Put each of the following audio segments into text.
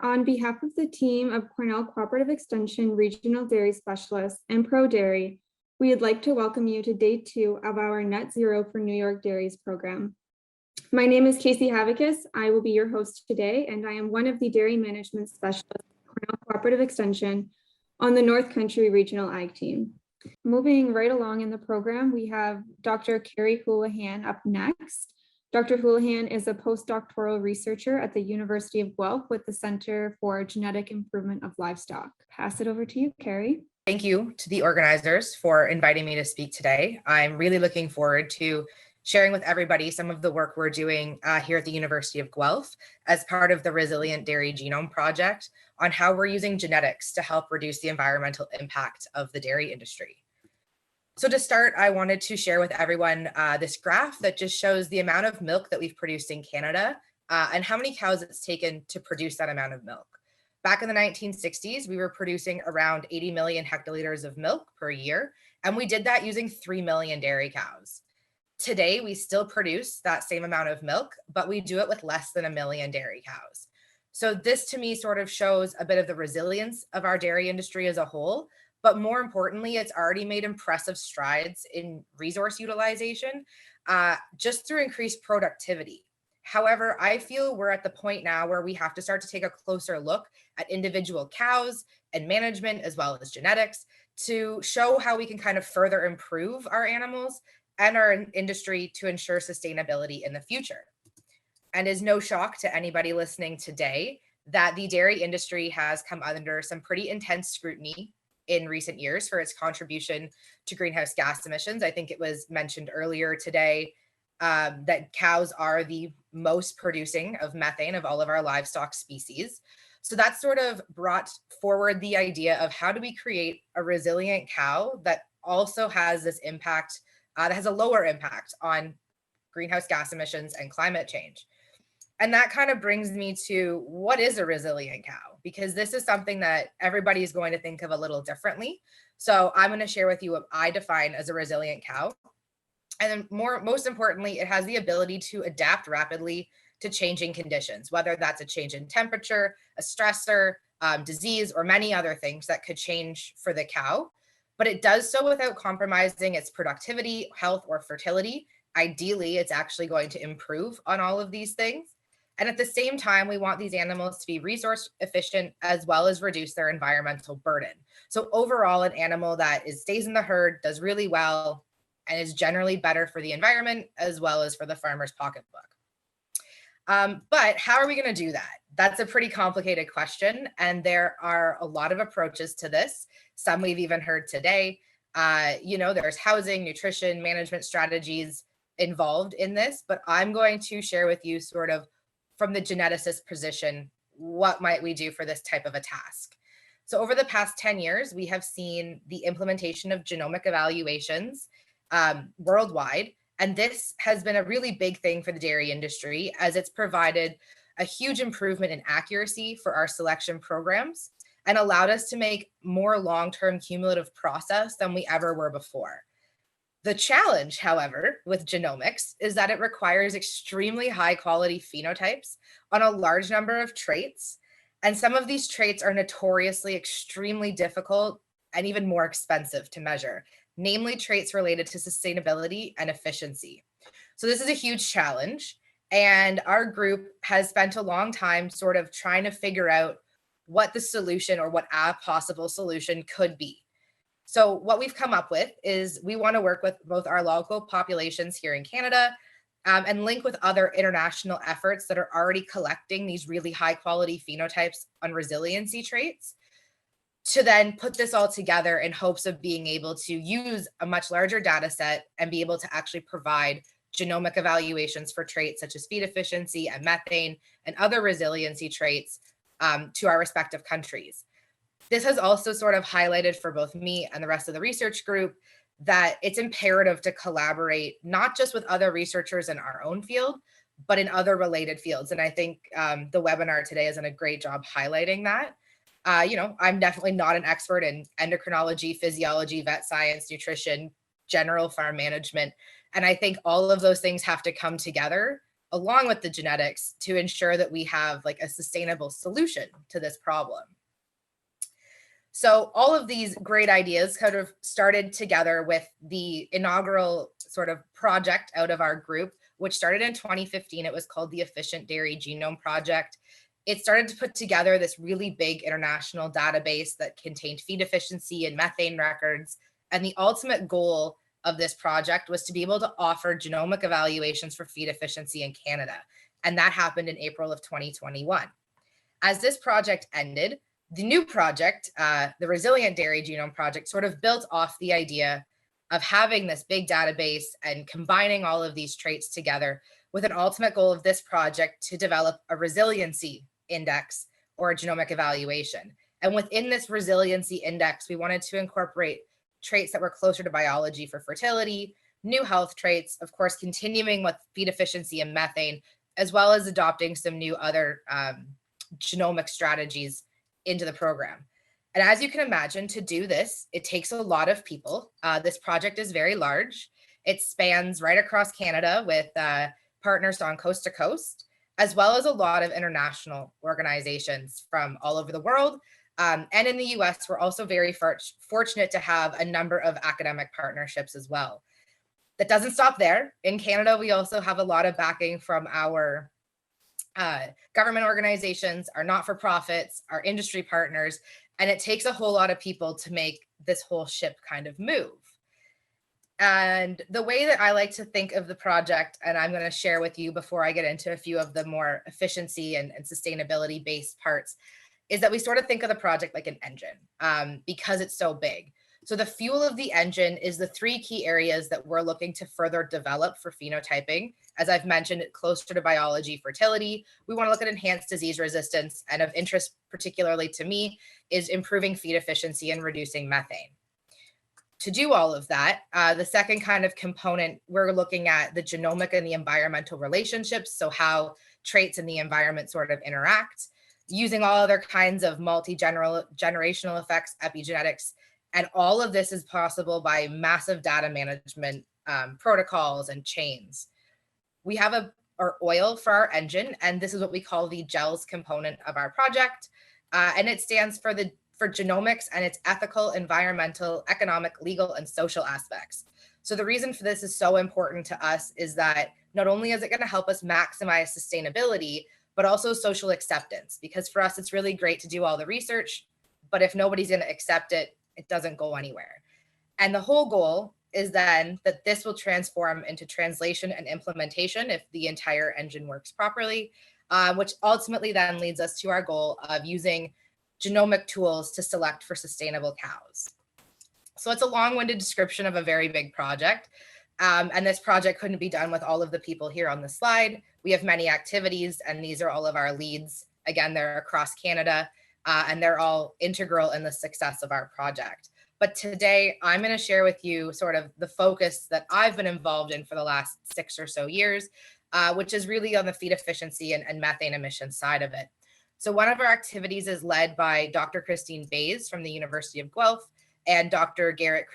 On behalf of the team of Cornell Cooperative Extension Regional Dairy Specialists and Pro Dairy, we would like to welcome you to day 2 of our Net Zero for New York Dairies program. My name is Casey Havicus. I will be your host today, and I am one of the dairy management specialists at Cornell Cooperative Extension on the North Country Regional Ag team. Moving right along in the program, we have Dr. Kerry Houlahan up next. Dr. Houlahan is a postdoctoral researcher at the University of Guelph with the Center for Genetic Improvement of Livestock. Pass it over to you, Kerry. Thank you to the organizers for inviting me to speak today. I'm really looking forward to sharing with everybody some of the work we're doing here at the University of Guelph as part of the Resilient Dairy Genome Project on how we're using genetics to help reduce the environmental impact of the dairy industry. So to start, I wanted to share with everyone this graph that just shows the amount of milk that we've produced in Canada and how many cows it's taken to produce that amount of milk. Back in the 1960s, we were producing around 80 million hectoliters of milk per year, and we did that using 3 million dairy cows. Today, we still produce that same amount of milk, but we do it with less than 1 million dairy cows. So this to me sort of shows a bit of the resilience of our dairy industry as a whole, but more importantly, it's already made impressive strides in resource utilization just through increased productivity. However, I feel we're at the point now where we have to start to take a closer look at individual cows and management as well as genetics to show how we can kind of further improve our animals and our industry to ensure sustainability in the future. And is no shock to anybody listening today that the dairy industry has come under some pretty intense scrutiny in recent years for its contribution to greenhouse gas emissions. I think it was mentioned earlier today that cows are the most producing of methane of all of our livestock species. So that sort of brought forward the idea of how do we create a resilient cow that also has this impact, that has a lower impact on greenhouse gas emissions and climate change. And that kind of brings me to what is a resilient cow? Because this is something that everybody is going to think of a little differently. So I'm going to share with you what I define as a resilient cow. And then most importantly, it has the ability to adapt rapidly to changing conditions, whether that's a change in temperature, a stressor, disease, or many other things that could change for the cow. But it does so without compromising its productivity, health, or fertility. Ideally, it's actually going to improve on all of these things. And at the same time, we want these animals to be resource efficient as well as reduce their environmental burden. So overall, an animal that stays in the herd, does really well, and is generally better for the environment as well as for the farmer's pocketbook. But how are we going to do that? That's a pretty complicated question. And there are a lot of approaches to this. Some we've even heard today. There's housing, nutrition, management strategies involved in this, but I'm going to share with you sort of from the geneticist position, what might we do for this type of a task? So over the past 10 years, we have seen the implementation of genomic evaluations worldwide. And this has been a really big thing for the dairy industry as it's provided a huge improvement in accuracy for our selection programs and allowed us to make more long-term cumulative process than we ever were before. The challenge, however, with genomics is that it requires extremely high quality phenotypes on a large number of traits. And some of these traits are notoriously extremely difficult and even more expensive to measure, namely traits related to sustainability and efficiency. So this is a huge challenge. And our group has spent a long time sort of trying to figure out what the solution or what a possible solution could be. So what we've come up with is we want to work with both our local populations here in Canada and link with other international efforts that are already collecting these really high quality phenotypes on resiliency traits to then put this all together in hopes of being able to use a much larger data set and be able to actually provide genomic evaluations for traits such as feed efficiency and methane and other resiliency traits to our respective countries. This has also sort of highlighted for both me and the rest of the research group that it's imperative to collaborate, not just with other researchers in our own field, but in other related fields. And I think the webinar today has done a great job highlighting that. I'm definitely not an expert in endocrinology, physiology, vet science, nutrition, general farm management. And I think all of those things have to come together along with the genetics to ensure that we have like a sustainable solution to this problem. So all of these great ideas kind of started together with the inaugural sort of project out of our group, which started in 2015. It was called the Efficient Dairy Genome Project. It started to put together this really big international database that contained feed efficiency and methane records. And the ultimate goal of this project was to be able to offer genomic evaluations for feed efficiency in Canada. And that happened in April of 2021. As this project ended, the new project, the Resilient Dairy Genome Project, sort of built off the idea of having this big database and combining all of these traits together with an ultimate goal of this project to develop a resiliency index or a genomic evaluation. And within this resiliency index, we wanted to incorporate traits that were closer to biology for fertility, new health traits, of course, continuing with feed efficiency and methane, as well as adopting some new other genomic strategies into the program. And as you can imagine, to do this, it takes a lot of people. This project is very large. It spans right across Canada with partners on coast to coast, as well as a lot of international organizations from all over the world. And in the US, we're also very fortunate to have a number of academic partnerships as well. That doesn't stop there. In Canada, we also have a lot of backing from our government organizations, our not-for-profits, our industry partners, and it takes a whole lot of people to make this whole ship kind of move. And the way that I like to think of the project, and I'm going to share with you before I get into a few of the more efficiency and sustainability based parts, is that we sort of think of the project like an engine because it's so big. So the fuel of the engine is the three key areas that we're looking to further develop for phenotyping. As I've mentioned, closer to biology, fertility. We want to look at enhanced disease resistance, and of interest particularly to me is improving feed efficiency and reducing methane. To do all of that, the second kind of component, we're looking at the genomic and the environmental relationships, so how traits in the environment sort of interact, using all other kinds of multi-generational effects, epigenetics, and all of this is possible by massive data management protocols and chains. We have our oil for our engine, and this is what we call the GELS component of our project, and it stands for genomics and its ethical, environmental, economic, legal, and social aspects. So the reason for this is so important to us is that not only is it going to help us maximize sustainability, but also social acceptance, because for us, it's really great to do all the research, but if nobody's going to accept it, it doesn't go anywhere. And the whole goal is then that this will transform into translation and implementation if the entire engine works properly, which ultimately then leads us to our goal of using genomic tools to select for sustainable cows. So it's a long-winded description of a very big project. And this project couldn't be done with all of the people here on the slide. We have many activities, and these are all of our leads. Again, they're across Canada, and they're all integral in the success of our project. But today, I'm going to share with you sort of the focus that I've been involved in for the last 6 or so years, which is really on the feed efficiency and methane emission side of it. So one of our activities is led by Dr. Christine Bays from the University of Guelph and Dr. Gerrit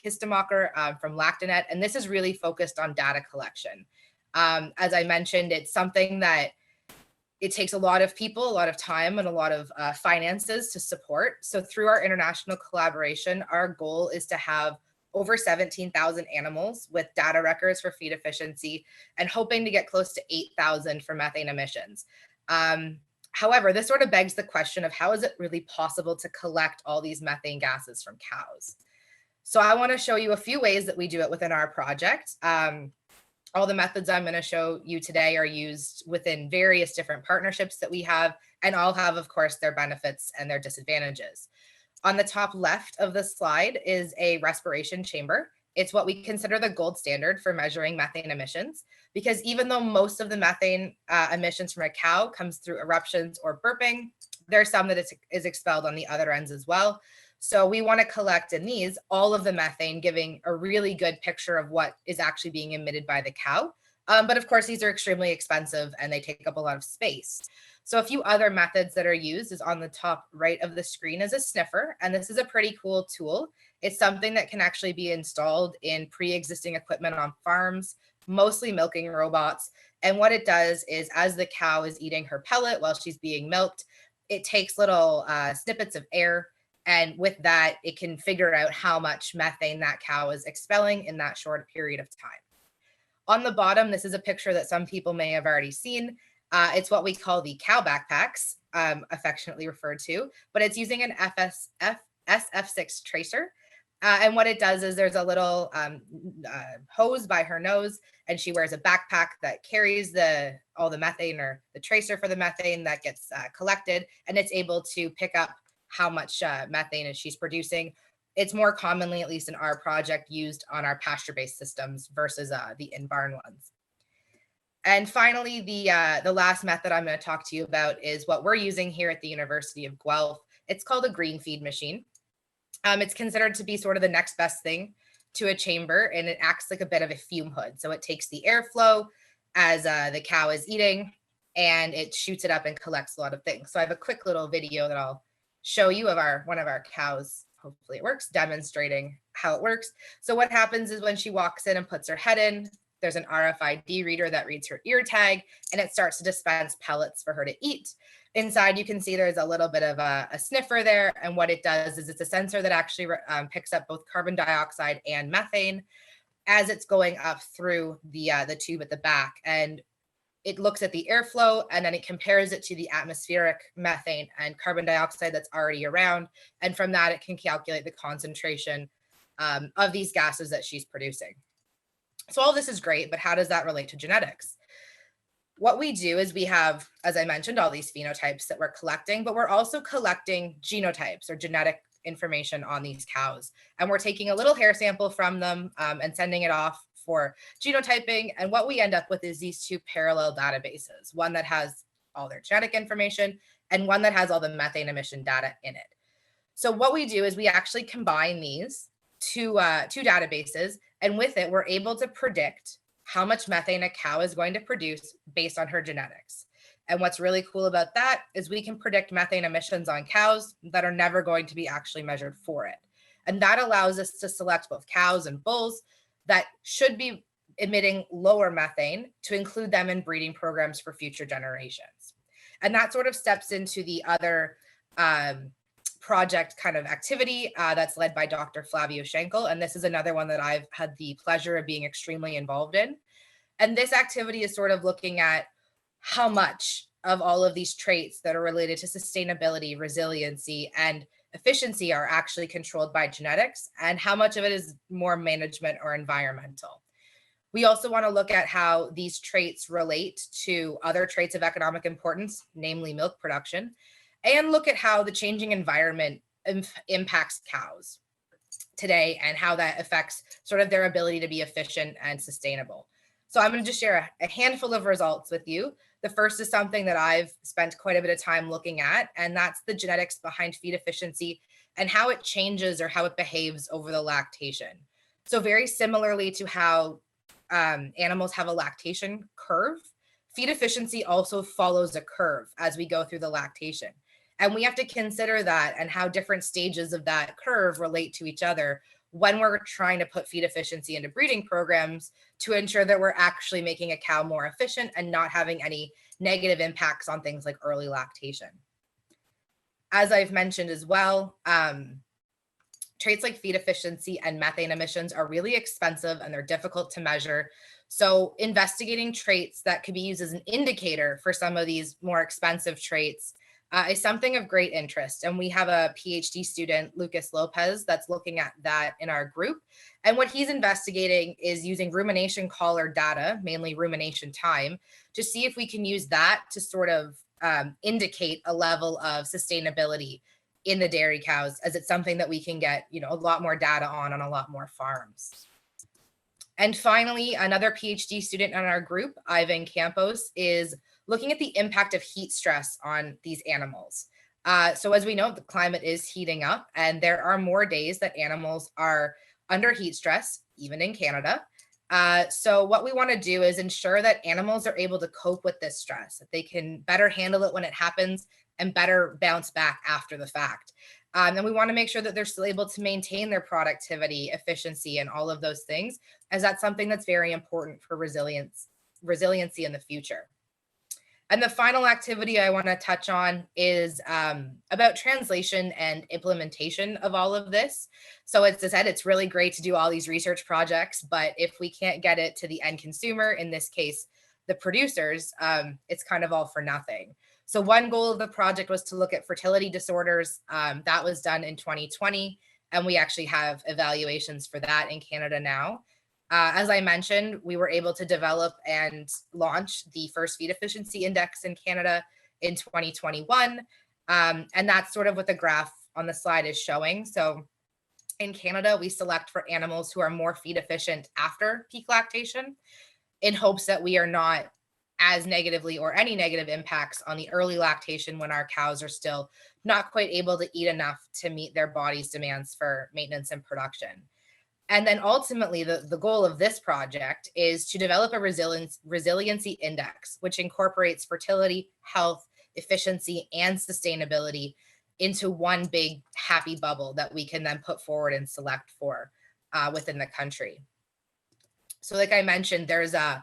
Kistemacher from Lactanet, and this is really focused on data collection. As I mentioned, it's something that it takes a lot of people, a lot of time, and a lot of finances to support. So through our international collaboration, our goal is to have over 17,000 animals with data records for feed efficiency and hoping to get close to 8,000 for methane emissions. However, this sort of begs the question of how is it really possible to collect all these methane gases from cows? So I want to show you a few ways that we do it within our project. All the methods I'm going to show you today are used within various different partnerships that we have, and all have, of course, their benefits and their disadvantages. On the top left of the slide is a respiration chamber. It's what we consider the gold standard for measuring methane emissions, because even though most of the methane emissions from a cow comes through eruptions or burping, there's some that is expelled on the other ends as well. So we want to collect in these all of the methane, giving a really good picture of what is actually being emitted by the cow. But of course, these are extremely expensive and they take up a lot of space. So a few other methods that are used is on the top right of the screen is a sniffer. And this is a pretty cool tool. It's something that can actually be installed in pre-existing equipment on farms, mostly milking robots. And what it does is, as the cow is eating her pellet while she's being milked, it takes little snippets of air. And with that, it can figure out how much methane that cow is expelling in that short period of time. On the bottom, this is a picture that some people may have already seen. It's what we call the cow backpacks, affectionately referred to, but it's using an SF6 tracer. And what it does is there's a little hose by her nose, and she wears a backpack that carries all the methane, or the tracer for the methane that gets collected, and it's able to pick up how much methane she's producing. It's more commonly, at least in our project, used on our pasture-based systems versus the in-barn ones. And finally, the last method I'm going to talk to you about is what we're using here at the University of Guelph. It's called a green feed machine. It's considered to be sort of the next best thing to a chamber, and it acts like a bit of a fume hood. So it takes the airflow as the cow is eating, and it shoots it up and collects a lot of things. So I have a quick little video that I'll show you of one of our cows. Hopefully it works, demonstrating how it works. So what happens is when she walks in and puts her head in, there's an RFID reader that reads her ear tag, and it starts to dispense pellets for her to eat. Inside, you can see there's a little bit of a sniffer there. And what it does is it's a sensor that actually picks up both carbon dioxide and methane as it's going up through the tube at the back. And it looks at the airflow, and then it compares it to the atmospheric methane and carbon dioxide that's already around. And from that, it can calculate the concentration of these gases that she's producing. So all this is great, but how does that relate to genetics? What we do is we have, as I mentioned, all these phenotypes that we're collecting, but we're also collecting genotypes, or genetic information on these cows. And we're taking a little hair sample from them and sending it off for genotyping. And what we end up with is these two parallel databases, one that has all their genetic information and one that has all the methane emission data in it. So what we do is we actually combine these two databases, and with it, we're able to predict how much methane a cow is going to produce based on her genetics. And what's really cool about that is we can predict methane emissions on cows that are never going to be actually measured for it. And that allows us to select both cows and bulls that should be emitting lower methane to include them in breeding programs for future generations. And that sort of steps into the other project kind of activity that's led by Dr. Flavio Schenkel. And this is another one that I've had the pleasure of being extremely involved in. And this activity is sort of looking at how much of all of these traits that are related to sustainability, resiliency, and efficiency are actually controlled by genetics, and how much of it is more management or environmental. We also want to look at how these traits relate to other traits of economic importance, namely milk production, and look at how the changing environment impacts cows today and how that affects sort of their ability to be efficient and sustainable. So I'm going to just share a handful of results with you. The first is something that I've spent quite a bit of time looking at, and that's the genetics behind feed efficiency and how it changes or how it behaves over the lactation. So very similarly to how animals have a lactation curve, feed efficiency also follows a curve as we go through the lactation. And we have to consider that and how different stages of that curve relate to each other when we're trying to put feed efficiency into breeding programs to ensure that we're actually making a cow more efficient and not having any negative impacts on things like early lactation. As I've mentioned as well, traits like feed efficiency and methane emissions are really expensive and they're difficult to measure. So investigating traits that could be used as an indicator for some of these more expensive traits is something of great interest. And we have a PhD student, Lucas Lopez, that's looking at that in our group. And what he's investigating is using rumination collar data, mainly rumination time, to see if we can use that to sort of indicate a level of sustainability in the dairy cows, as it's something that we can get, a lot more data on a lot more farms. And finally, another PhD student in our group, Ivan Campos, is looking at the impact of heat stress on these animals. So as we know, the climate is heating up, and there are more days that animals are under heat stress, even in Canada. So what we want to do is ensure that animals are able to cope with this stress, that they can better handle it when it happens and better bounce back after the fact. And we want to make sure that they're still able to maintain their productivity, efficiency, and all of those things, as that's something that's very important for resiliency in the future. And the final activity I want to touch on is about translation and implementation of all of this. So as I said, it's really great to do all these research projects, but if we can't get it to the end consumer, in this case, the producers, it's kind of all for nothing. So one goal of the project was to look at fertility disorders. That was done in 2020, and we actually have evaluations for that in Canada now. As I mentioned, we were able to develop and launch the first feed efficiency index in Canada in 2021. And that's sort of what the graph on the slide is showing. So in Canada, we select for animals who are more feed efficient after peak lactation, in hopes that we are not as negatively or any negative impacts on the early lactation when our cows are still not quite able to eat enough to meet their body's demands for maintenance and production. And then ultimately, the goal of this project is to develop a resiliency index, which incorporates fertility, health, efficiency, and sustainability into one big happy bubble that we can then put forward and select for within the country. So like I mentioned, there's a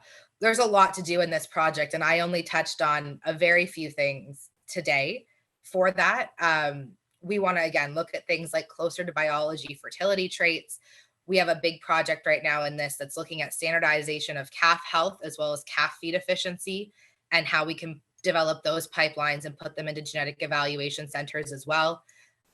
lot to do in this project, and I only touched on a very few things today. For that, we want to, again, look at things like closer to biology fertility traits. We have a big project right now in this that's looking at standardization of calf health as well as calf feed efficiency, and how we can develop those pipelines and put them into genetic evaluation centers as well.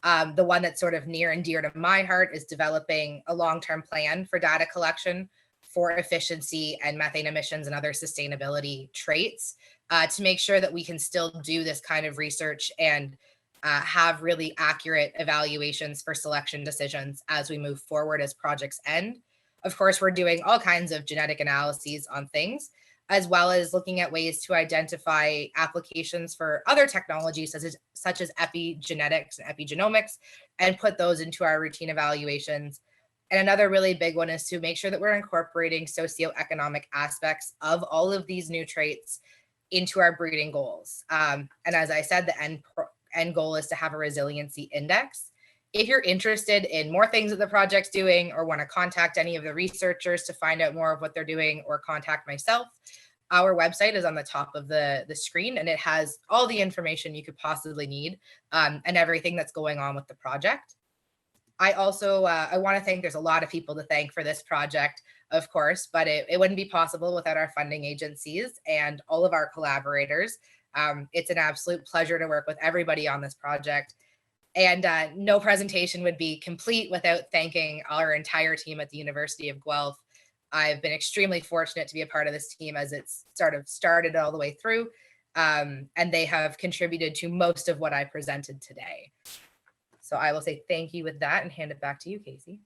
The one that's sort of near and dear to my heart is developing a long-term plan for data collection for efficiency and methane emissions and other sustainability traits, to make sure that we can still do this kind of research and have really accurate evaluations for selection decisions as we move forward as projects end. Of course, we're doing all kinds of genetic analyses on things, as well as looking at ways to identify applications for other technologies such as epigenetics and epigenomics, and put those into our routine evaluations. And another really big one is to make sure that we're incorporating socioeconomic aspects of all of these new traits into our breeding goals. And as I said, the end goal is to have a resiliency index. If you're interested in more things that the project's doing, or want to contact any of the researchers to find out more of what they're doing, or contact myself, our website is on the top of the screen, and it has all the information you could possibly need, and everything that's going on with the project. I also I want to thank, there's a lot of people to thank for this project, of course, but it wouldn't be possible without our funding agencies and all of our collaborators. It's an absolute pleasure to work with everybody on this project. And no presentation would be complete without thanking our entire team at the University of Guelph. I've been extremely fortunate to be a part of this team as it's sort of started all the way through, and they have contributed to most of what I presented today. So I will say thank you with that and hand it back to you, Casey.